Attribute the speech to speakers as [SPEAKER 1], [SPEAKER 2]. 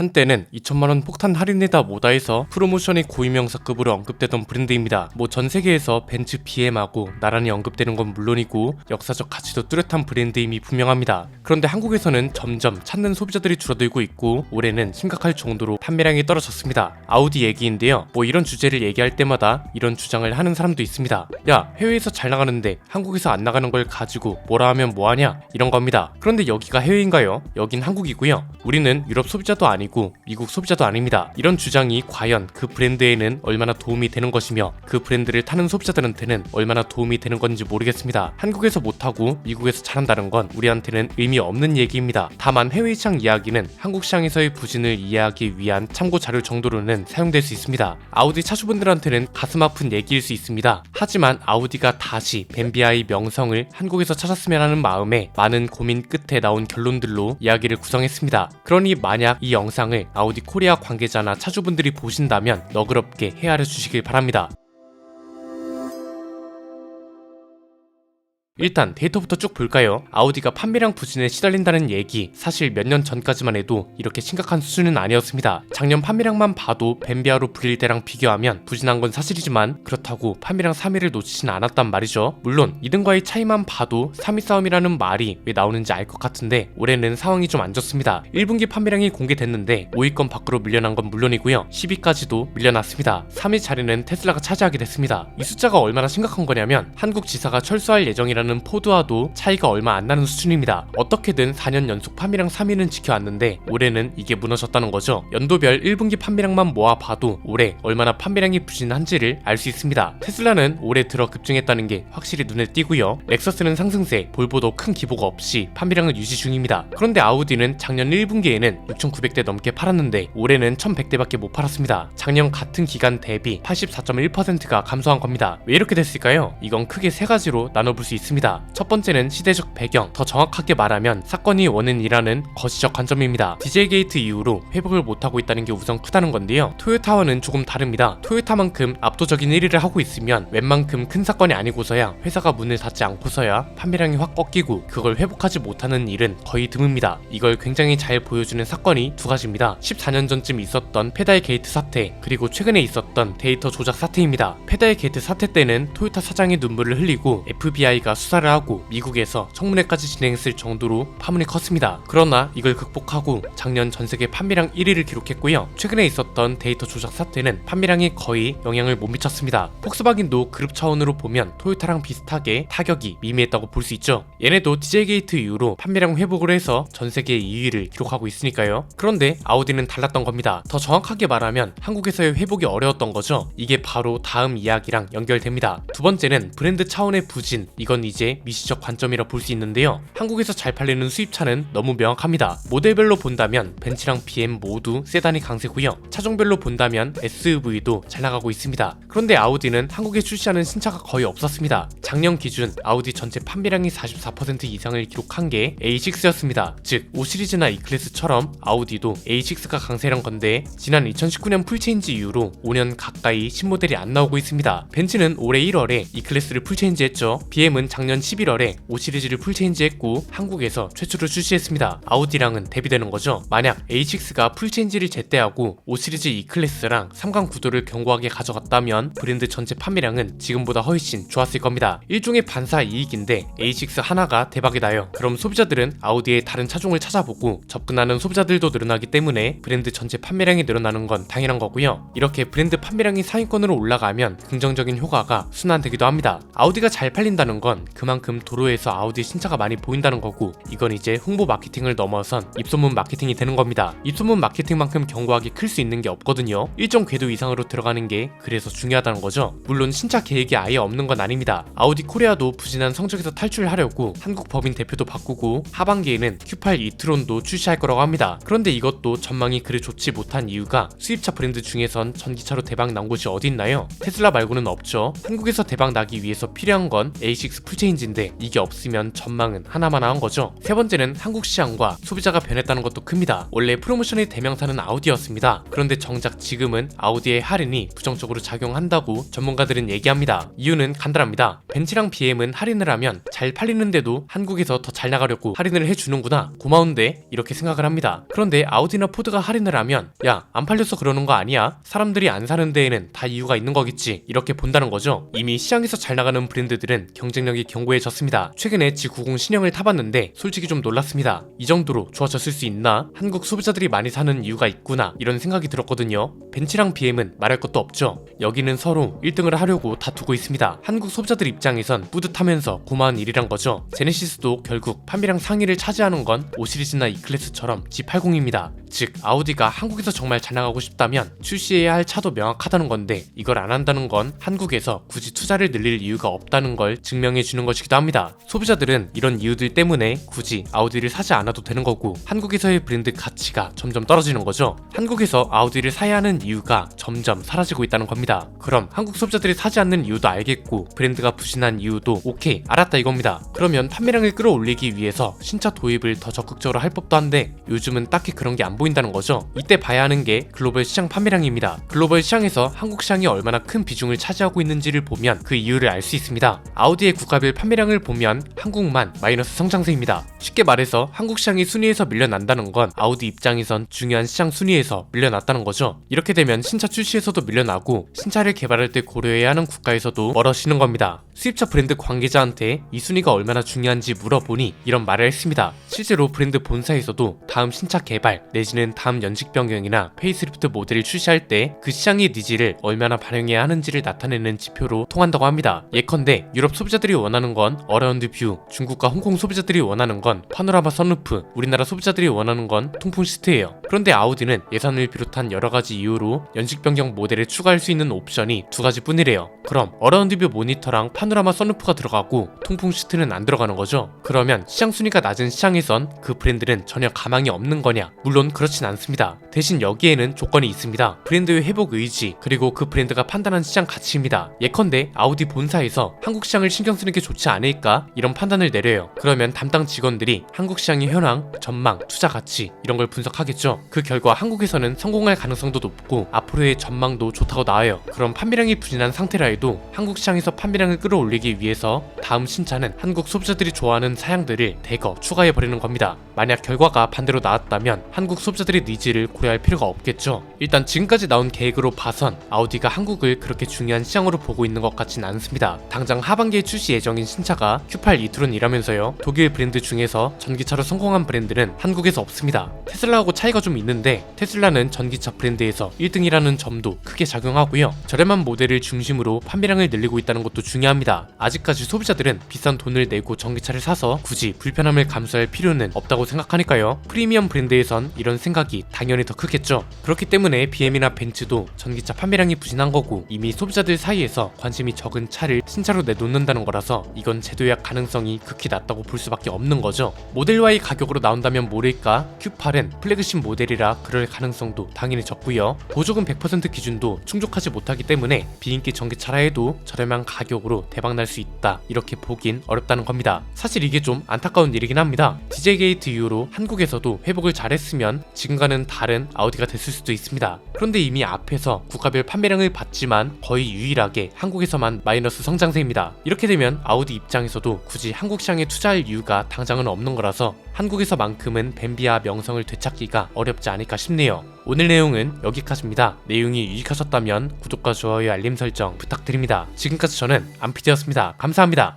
[SPEAKER 1] 한때는 2천만원 폭탄 할인에다 뭐다 해서 프로모션이 고유명사급으로 언급되던 브랜드입니다. 뭐 전세계에서 벤츠 BM하고 나란히 언급되는 건 물론이고 역사적 가치도 뚜렷한 브랜드임이 분명합니다. 그런데 한국에서는 점점 찾는 소비자들이 줄어들고 있고 올해는 심각할 정도로 판매량이 떨어졌습니다. 아우디 얘기인데요. 뭐 이런 주제를 얘기할 때마다 이런 주장을 하는 사람도 있습니다. 야, 해외에서 잘 나가는데 한국에서 안 나가는 걸 가지고 뭐라 하면 뭐하냐, 이런 겁니다. 그런데 여기가 해외인가요? 여긴 한국이고요. 우리는 유럽 소비자도 아니고 미국 소비자도 아닙니다. 이런 주장이 과연 그 브랜드에는 얼마나 도움이 되는 것이며 그 브랜드를 타는 소비자들한테는 얼마나 도움이 되는 건지 모르겠습니다. 한국에서 못하고 미국에서 잘한다는 건 우리한테는 의미 없는 얘기입니다. 다만 해외 시장 이야기는 한국 시장에서의 부진을 이해하기 위한 참고 자료 정도로는 사용될 수 있습니다. 아우디 차주분들한테는 가슴 아픈 얘기일 수 있습니다. 하지만 아우디가 다시 벤비아의 명성을 한국에서 찾았으면 하는 마음에 많은 고민 끝에 나온 결론들로 이야기를 구성했습니다. 그러니 만약 이 영상을 아우디 코리아 관계자나 차주분들이 보신다면 너그럽게 헤아려 주시길 바랍니다. 일단 데이터부터 쭉 볼까요? 아우디가 판매량 부진에 시달린다는 얘기, 사실 몇 년 전까지만 해도 이렇게 심각한 수준은 아니었습니다. 작년 판매량만 봐도 벤비아로 불릴 때랑 비교하면 부진한 건 사실이지만 그렇다고 판매량 3위를 놓치진 않았단 말이죠. 물론 2등과의 차이만 봐도 3위 싸움이라는 말이 왜 나오는지 알 것 같은데 올해는 상황이 좀 안 좋습니다. 1분기 판매량이 공개됐는데 5위권 밖으로 밀려난 건 물론이고요. 10위까지도 밀려났습니다. 3위 자리는 테슬라가 차지하게 됐습니다. 이 숫자가 얼마나 심각한 거냐면 한국 지사가 철수할 예정이라는 포드와도 차이가 얼마 안 나는 수준입니다. 어떻게든 4년 연속 판매량 3위는 지켜왔는데 올해는 이게 무너졌다는 거죠. 연도별 1분기 판매량만 모아봐도 올해 얼마나 판매량이 부진한지를 알 수 있습니다. 테슬라는 올해 들어 급증했다는 게 확실히 눈에 띄고요. 렉서스는 상승세, 볼보도 큰 기복 없이 판매량을 유지 중입니다. 그런데 아우디는 작년 1분기에는 6,900대 넘게 팔았는데 올해는 1,100대밖에 못 팔았습니다. 작년 같은 기간 대비 84.1%가 감소한 겁니다. 왜 이렇게 됐을까요? 이건 크게 세 가지로 나눠볼 수 있습니다. 첫 번째는 시대적 배경, 더 정확하게 말하면 사건이 원인이라는 거시적 관점입니다. DJ 게이트 이후로 회복을 못하고 있다는 게 우선 크다는 건데요. 토요타와는 조금 다릅니다. 토요타만큼 압도적인 1위를 하고 있으면 웬만큼 큰 사건이 아니고서야 회사가 문을 닫지 않고서야 판매량이 확 꺾이고 그걸 회복하지 못하는 일은 거의 드뭅니다. 이걸 굉장히 잘 보여주는 사건이 두 가지입니다. 14년 전쯤 있었던 페달 게이트 사태, 그리고 최근에 있었던 데이터 조작 사태입니다. 페달 게이트 사태 때는 토요타 사장이 눈물을 흘리고 FBI가 수사를 하고 미국에서 청문회까지 진행했을 정도로 파문이 컸습니다. 그러나 이걸 극복하고 작년 전세계 판매량 1위를 기록했고요. 최근에 있었던 데이터 조작 사태는 판매량이 거의 영향을 못 미쳤습니다. 폭스바겐도 그룹 차원으로 보면 토요타랑 비슷하게 타격이 미미했다고 볼 수 있죠. 얘네도 DJ 게이트 이후로 판매량 회복을 해서 전세계 2위를 기록하고 있으니까요. 그런데 아우디는 달랐던 겁니다. 더 정확하게 말하면 한국에서의 회복이 어려웠던 거죠. 이게 바로 다음 이야기랑 연결됩니다. 두 번째는 브랜드 차원의 부진, 이건 이제 미시적 관점이라 볼 수 있는데요. 한국에서 잘 팔리는 수입차는 너무 명확합니다. 모델별로 본다면 벤츠랑 BM 모두 세단이 강세고요. 차종별로 본다면 SUV도 잘 나가고 있습니다. 그런데 아우디는 한국에 출시하는 신차가 거의 없었습니다. 작년 기준 아우디 전체 판매량이 44% 이상을 기록한 게 A6였습니다. 즉 5시리즈나 E클래스처럼 아우디도 A6가 강세란 건데 지난 2019년 풀체인지 이후로 5년 가까이 신모델이 안 나오고 있습니다. 벤츠는 올해 1월에 E클래스를 풀체인지했죠. BM은 작년 11월에 5시리즈를 풀체인지했고 한국에서 최초로 출시했습니다. 아우디랑은 대비되는 거죠. 만약 A6가 풀체인지를 제때하고 5시리즈 E클래스랑 3강 구도를 견고하게 가져갔다면 브랜드 전체 판매량은 지금보다 훨씬 좋았을 겁니다. 일종의 반사 이익인데 A6 하나가 대박이 나요. 그럼 소비자들은 아우디의 다른 차종을 찾아보고 접근하는 소비자들도 늘어나기 때문에 브랜드 전체 판매량이 늘어나는 건 당연한 거고요. 이렇게 브랜드 판매량이 상위권으로 올라가면 긍정적인 효과가 순환되기도 합니다. 아우디가 잘 팔린다는 건 그만큼 도로에서 아우디 신차가 많이 보인다는 거고 이건 이제 홍보 마케팅을 넘어선 입소문 마케팅이 되는 겁니다. 입소문 마케팅만큼 견고하게 클 수 있는 게 없거든요. 일정 궤도 이상으로 들어가는 게 그래서 중요하다는 거죠. 물론 신차 계획이 아예 없는 건 아닙니다. 아우디 코리아도 부진한 성적에서 탈출하려고 한국 법인 대표도 바꾸고 하반기에는 Q8 e-tron도 출시할 거라고 합니다. 그런데 이것도 전망이 그리 좋지 못한 이유가 수입차 브랜드 중에선 전기차로 대박 난 곳이 어디 있나요? 테슬라 말고는 없죠. 한국에서 대박 나기 위해서 필요한 건 A6 풀체인지 시체인지인데 이게 없으면 전망은 하나마나한 거죠. 세 번째는 한국 시장과 소비자가 변했다는 것도 큽니다. 원래 프로모션의 대명사는 아우디였습니다. 그런데 정작 지금은 아우디의 할인이 부정적으로 작용한다고 전문가들은 얘기합니다. 이유는 간단합니다. 벤츠랑 BM은 할인을 하면 잘 팔리는데도 한국에서 더 잘 나가려고 할인을 해주는구나, 고마운데, 이렇게 생각을 합니다. 그런데 아우디나 포드가 할인을 하면 야, 안 팔려서 그러는 거 아니야? 사람들이 안 사는 데에는 다 이유가 있는 거겠지, 이렇게 본다는 거죠. 이미 시장에서 잘 나가는 브랜드들은 경쟁력이 견고해졌습니다. 최근에 G90 신형을 타봤는데 솔직히 좀 놀랐습니다. 이 정도로 좋아졌을 수 있나? 한국 소비자들이 많이 사는 이유가 있구나, 이런 생각이 들었거든요. 벤츠랑 BM은 말할 것도 없죠. 여기는 서로 1등을 하려고 다투고 있습니다. 한국 소비자들 입장에선 뿌듯하면서 고마운 일이란 거죠. 제네시스도 결국 판매량 상위를 차지하는 건 5시리즈나 E클래스처럼 G80입니다. 즉 아우디가 한국에서 정말 잘 나가고 싶다면 출시해야 할 차도 명확하다는 건데, 이걸 안 한다는 건 한국에서 굳이 투자를 늘릴 이유가 없다는 걸 증명해 주는 것이기도 합니다. 소비자들은 이런 이유들 때문에 굳이 아우디를 사지 않아도 되는 거고, 한국에서의 브랜드 가치가 점점 떨어지는 거죠. 한국에서 아우디를 사야 하는 이유가 점점 사라지고 있다는 겁니다. 그럼 한국 소비자들이 사지 않는 이유도 알겠고 브랜드가 부진한 이유도 오케이, 알았다 이겁니다. 그러면 판매량을 끌어올리기 위해서 신차 도입을 더 적극적으로 할 법도 한데 요즘은 딱히 그런 게 안 보인다는 거죠. 이때 봐야 하는 게 글로벌 시장 판매량입니다. 글로벌 시장에서 한국 시장이 얼마나 큰 비중을 차지하고 있는지를 보면 그 이유를 알 수 있습니다. 아우디의 국가별 판매량을 보면 한국만 마이너스 성장세입니다. 쉽게 말해서 한국 시장이 순위에서 밀려난다는 건 아우디 입장에선 중요한 시장 순위에서 밀려났다는 거죠. 이렇게 되면 신차 출시에서도 밀려나고 신차를 개발할 때 고려해야 하는 국가에서도 멀어지는 겁니다. 수입차 브랜드 관계자한테 이 순위가 얼마나 중요한지 물어보니 이런 말을 했습니다. 실제로 브랜드 본사에서도 다음 신차 개발 내지는 다음 연식 변경이나 페이스리프트 모델을 출시할 때 그 시장의 니즈를 얼마나 반영해야 하는지를 나타내는 지표로 통한다고 합니다. 예컨대 유럽 소비자들이 원하는 건 어라운드 뷰, 중국과 홍콩 소비자들이 원하는 건 파노라마 선루프, 우리나라 소비자들이 원하는 건 통풍 시트예요. 그런데 아우디는 예산을 비롯한 여러가지 이유로 연식 변경 모델에 추가할 수 있는 옵션이 두 가지 뿐이래요. 그럼 어라운드 뷰 모니터랑 파노라마 선루프가 들어가고 통풍 시트는 안 들어가는 거죠. 그러면 시장 순위가 낮은 시장에선 그 브랜드는 전혀 가망이 없는 거냐? 물론 그렇진 않습니다. 대신 여기에는 조건이 있습니다. 브랜드의 회복 의지, 그리고 그 브랜드가 판단한 시장 가치입니다. 예컨대 아우디 본사에서 한국 시장을 신경 쓰는 게 좋지 않을까? 이런 판단을 내려요. 그러면 담당 직원들이 한국 시장의 현황, 전망, 투자 가치 이런 걸 분석하겠죠. 그 결과 한국에서는 성공할 가능성도 높고 앞으로의 전망도 좋다고 나와요. 그럼 판매량이 부진한 상태라 해도 한국 시장에서 판매량을 끌어올리기 위해서 다음 신차는 한국 소비자들이 좋아하는 사양들을 대거 추가해버리는 겁니다. 만약 결과가 반대로 나왔다면 한국 소비자들의 니즈를 고려할 필요가 없겠죠. 일단 지금까지 나온 계획으로 봐선 아우디가 한국을 그렇게 중요한 시장으로 보고 있는 것 같진 않습니다. 당장 하반기에 출시 예정인 신차가 Q8 e-tron이라면서요. 독일 브랜드 중에서 전기차로 성공한 브랜드는 한국에서 없습니다. 테슬라하고 차이가 좀 있는데 테슬라는 전기차 브랜드에서 1등이라는 점도 크게 작용하고요. 저렴한 모델을 중심으로 판매량을 늘리고 있다는 것도 중요합니다. 아직까지 소비자들은 비싼 돈을 내고 전기차를 사서 굳이 불편함을 감수할 필요는 없다고 생각하니까요. 프리미엄 브랜드에선 이런 생각이 당연히 더 크겠죠. 그렇기 때문에 BM이나 벤츠도 전기차 판매량이 부진한 거고 이미 소비자들 사이에서 관심이 적은 차를 신차로 내놓는다는 거라서 이건 재도약 가능성이 극히 낮다고 볼 수밖에 없는 거죠. 모델 Y의 가격으로 나온다면 모를까? Q8은 플래그십 모델이라 그럴 가능성도 당연히 적고요. 보조금 100% 기준도 충족하지 못하기 때문에 비인기 전기차라 해도 저렴한 가격으로 대박날 수 있다, 이렇게 보긴 어렵다는 겁니다. 사실 이게 좀 안타까운 일이긴 합니다. DJ 게이트 이후로 한국에서도 회복을 잘했으면 지금과는 다른 아우디가 됐을 수도 있습니다. 그런데 이미 앞에서 국가별 판매량을 봤지만 거의 유일하게 한국에서만 마이너스 성장세입니다. 이렇게 되면 아우디 입장에서도 굳이 한국 시장에 투자할 이유가 당장은 없는 거라서 한국에서만큼은 벤비아 명성을 되찾기가 어렵지 않을까 싶네요. 오늘 내용은 여기까지입니다. 내용이 유익하셨다면 구독과 좋아요, 알림 설정 부탁드립니다. 지금까지 저는 안피디였습니다. 감사합니다.